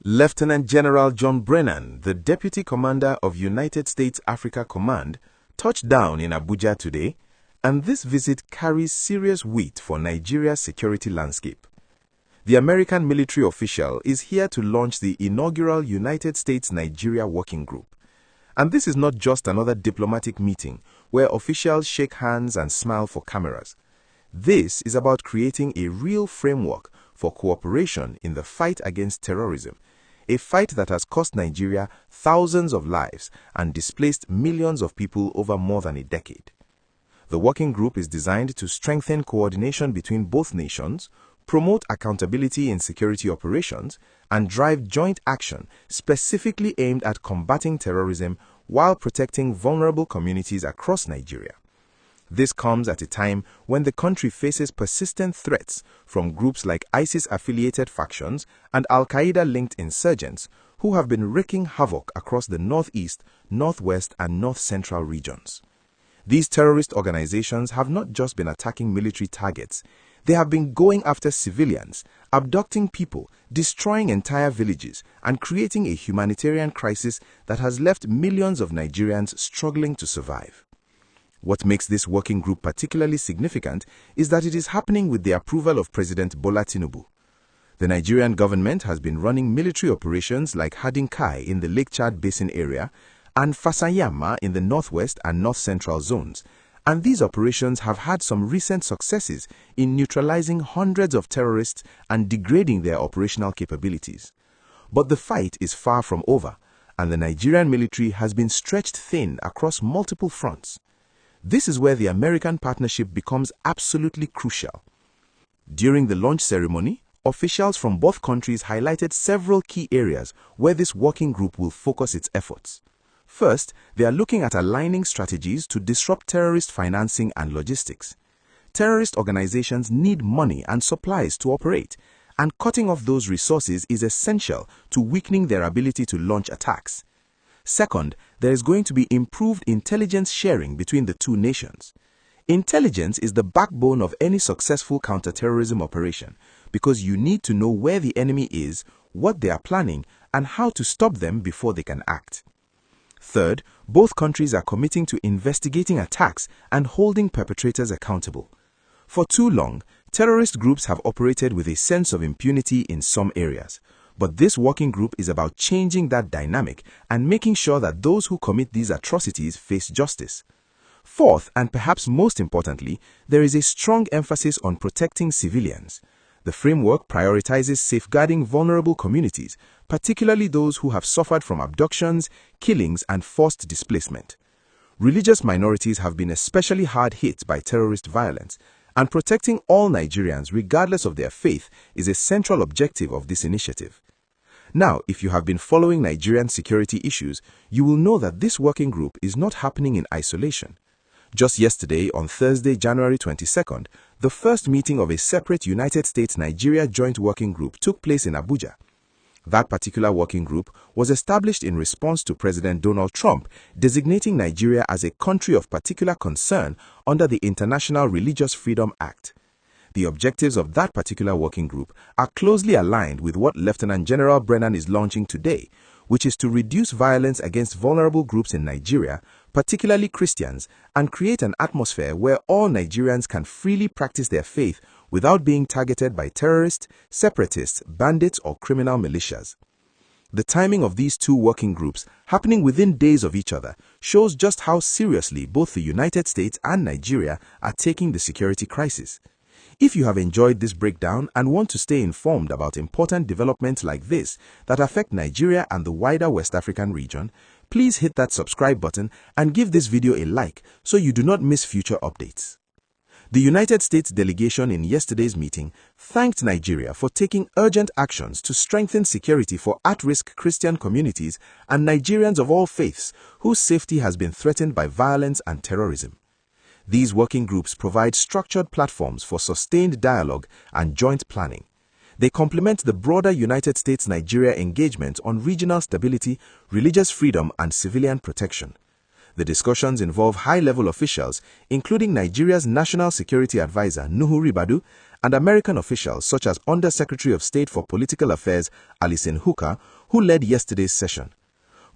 Lieutenant General John Brennan, the Deputy Commander of United States Africa Command, touched down in Abuja today, and this visit carries serious weight for Nigeria's security landscape. The American military official is here to launch the inaugural United States-Nigeria Working Group. And this is not just another diplomatic meeting where officials shake hands and smile for cameras. This is about creating a real framework for cooperation in the fight against terrorism, a fight that has cost Nigeria thousands of lives and displaced millions of people over more than a decade. The working group is designed to strengthen coordination between both nations, promote accountability in security operations, and drive joint action specifically aimed at combating terrorism while protecting vulnerable communities across Nigeria. This comes at a time when the country faces persistent threats from groups like ISIS-affiliated factions and Al-Qaeda-linked insurgents who have been wreaking havoc across the northeast, northwest, and north-central regions. These terrorist organizations have not just been attacking military targets, they have been going after civilians, abducting people, destroying entire villages, and creating a humanitarian crisis that has left millions of Nigerians struggling to survive. What makes this working group particularly significant is that it is happening with the approval of President Bola Tinubu. The Nigerian government has been running military operations like Hadinkai in the Lake Chad Basin area and Fasanyama in the northwest and north-central zones, and these operations have had some recent successes in neutralizing hundreds of terrorists and degrading their operational capabilities. But the fight is far from over, and the Nigerian military has been stretched thin across multiple fronts. This is where the American partnership becomes absolutely crucial. During the launch ceremony, officials from both countries highlighted several key areas where this working group will focus its efforts. First, they are looking at aligning strategies to disrupt terrorist financing and logistics. Terrorist organizations need money and supplies to operate, and cutting off those resources is essential to weakening their ability to launch attacks. Second, there is going to be improved intelligence sharing between the two nations. Intelligence is the backbone of any successful counterterrorism operation because you need to know where the enemy is, what they are planning, and how to stop them before they can act. Third, both countries are committing to investigating attacks and holding perpetrators accountable. For too long, terrorist groups have operated with a sense of impunity in some areas. But this working group is about changing that dynamic and making sure that those who commit these atrocities face justice. Fourth, and perhaps most importantly, there is a strong emphasis on protecting civilians. The framework prioritizes safeguarding vulnerable communities, particularly those who have suffered from abductions, killings, and forced displacement. Religious minorities have been especially hard hit by terrorist violence, and protecting all Nigerians regardless of their faith is a central objective of this initiative. Now, if you have been following Nigerian security issues, you will know that this working group is not happening in isolation. Just yesterday, on Thursday, January 22nd, the first meeting of a separate United States-Nigeria Joint Working Group took place in Abuja. That particular working group was established in response to President Donald Trump designating Nigeria as a country of particular concern under the International Religious Freedom Act. The objectives of that particular working group are closely aligned with what Lieutenant General Brennan is launching today, which is to reduce violence against vulnerable groups in Nigeria, particularly Christians, and create an atmosphere where all Nigerians can freely practice their faith without being targeted by terrorists, separatists, bandits, or criminal militias. The timing of these two working groups, happening within days of each other, shows just how seriously both the United States and Nigeria are taking the security crisis. If you have enjoyed this breakdown and want to stay informed about important developments like this that affect Nigeria and the wider West African region, please hit that subscribe button and give this video a like so you do not miss future updates. The United States delegation in yesterday's meeting thanked Nigeria for taking urgent actions to strengthen security for at-risk Christian communities and Nigerians of all faiths whose safety has been threatened by violence and terrorism. These working groups provide structured platforms for sustained dialogue and joint planning. They complement the broader United States-Nigeria engagement on regional stability, religious freedom, and civilian protection. The discussions involve high-level officials, including Nigeria's National Security Advisor, Nuhu Ribadu, and American officials such as Under-Secretary of State for Political Affairs, Alison Hooker, who led yesterday's session.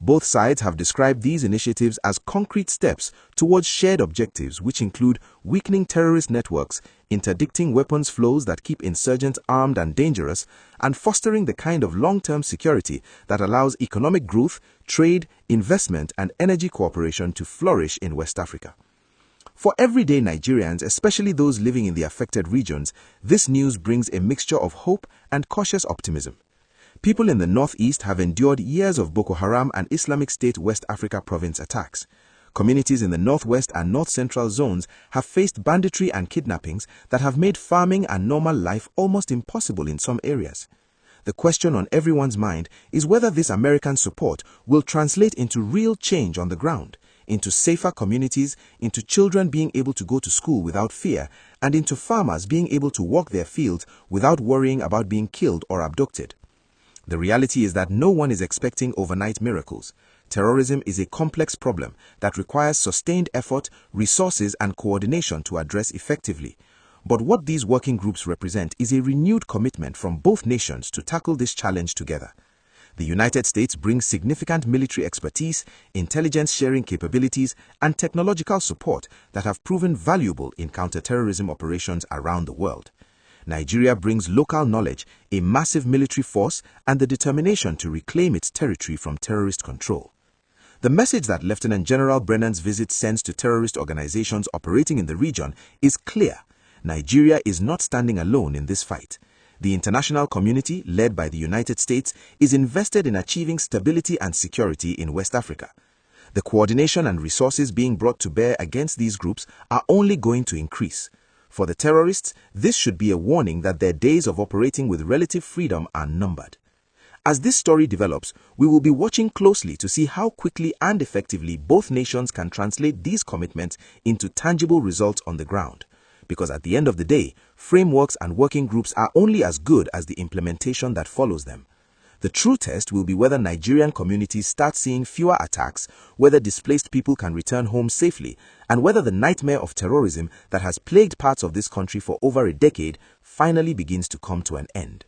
Both sides have described these initiatives as concrete steps towards shared objectives which include weakening terrorist networks, interdicting weapons flows that keep insurgents armed and dangerous, and fostering the kind of long-term security that allows economic growth, trade, investment, and energy cooperation to flourish in West Africa. For everyday Nigerians, especially those living in the affected regions, this news brings a mixture of hope and cautious optimism. People in the northeast have endured years of Boko Haram and Islamic State West Africa province attacks. Communities in the northwest and north-central zones have faced banditry and kidnappings that have made farming and normal life almost impossible in some areas. The question on everyone's mind is whether this American support will translate into real change on the ground, into safer communities, into children being able to go to school without fear, and into farmers being able to work their fields without worrying about being killed or abducted. The reality is that no one is expecting overnight miracles. Terrorism is a complex problem that requires sustained effort, resources, and coordination to address effectively. But what these working groups represent is a renewed commitment from both nations to tackle this challenge together. The United States brings significant military expertise, intelligence sharing capabilities, and technological support that have proven valuable in counterterrorism operations around the world. Nigeria brings local knowledge, a massive military force, and the determination to reclaim its territory from terrorist control. The message that Lieutenant General Brennan's visit sends to terrorist organizations operating in the region is clear. Nigeria is not standing alone in this fight. The international community, led by the United States, is invested in achieving stability and security in West Africa. The coordination and resources being brought to bear against these groups are only going to increase. For the terrorists, this should be a warning that their days of operating with relative freedom are numbered. As this story develops, we will be watching closely to see how quickly and effectively both nations can translate these commitments into tangible results on the ground. Because at the end of the day, frameworks and working groups are only as good as the implementation that follows them. The true test will be whether Nigerian communities start seeing fewer attacks, whether displaced people can return home safely, and whether the nightmare of terrorism that has plagued parts of this country for over a decade finally begins to come to an end.